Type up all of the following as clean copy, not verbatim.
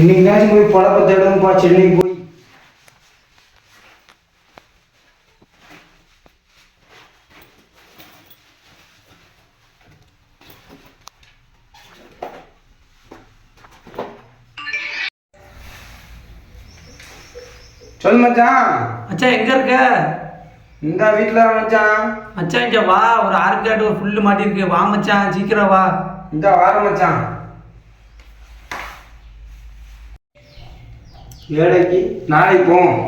இன்னைக்கு போய் பழப்ப தேடுவோம்ப்பா சென்னைக்கு போய். சொல் மச்சான். மச்சான் எங்க இருக்க? இந்த வீட்டுல மச்சான். மச்சான் இங்க வா, ஒரு ஆர்காட் ஒரு புல்லு மாட்டி இருக்கு, வா மச்சான் சீக்கிரம் வா. இந்த வார மச்சான். வேலைக்கு நாளைக்கு போவோம்.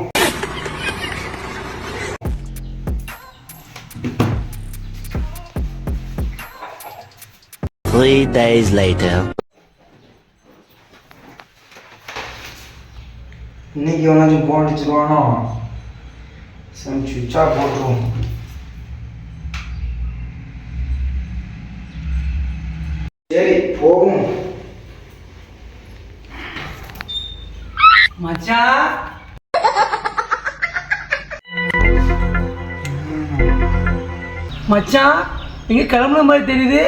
Three days later. இன்னைக்கு எவனாச்சும் போன் அடிச்சிருவானோ? சுவிட்சா போட்டுருவோம். சரி போகும். மச்சான் மச்சான் எங்க கிளம்புன மாதிரி தெரியுது.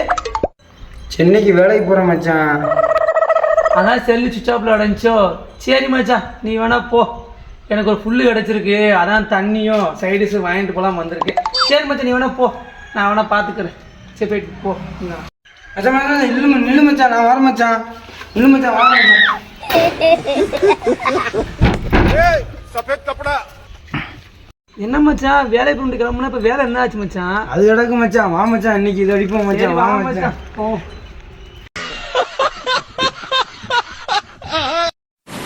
சென்னைக்கு வேலைக்கு போறேன் மச்சான். அதான் செல்லு சுவிட்ச் ஆஃப்ல அடைஞ்சோ. சரி மச்சான் நீ வேணா போ, எனக்கு ஒரு புல்லு கிடச்சிருக்கு, அதான் தண்ணியும் சைடிஸும் வாங்கிட்டு போகலாம் வந்திருக்கேன். சரி மச்சான் நீ வேணா போ, நான் வேணா பார்த்துக்கிறேன். சரி போயிட்டு போ. மச்சான் நில்லு மச்சான், நான் வரேன் மச்சான். நில்லு மச்சான், வரேன் மச்சான். என்ன மச்சான் வேலைக்கு கொண்டு கிளம்புனா இப்போ வேலை என்ன ஆச்சு மச்சான்? அது கிடக்கு மச்சான், வா மச்சான் இன்னைக்கு இது அடிப்போம் மச்சான். வா மச்சான்.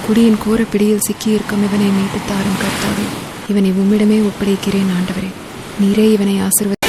குடியின் கோரப்பிடியில் சிக்கியிருக்கும் இவனை மீட்டு தாரும் கர்த்தாவே, இவனை உம்மிடமே ஒப்படைக்கிறேன் ஆண்டவரே. நீரே இவனை ஆசீர்வதி.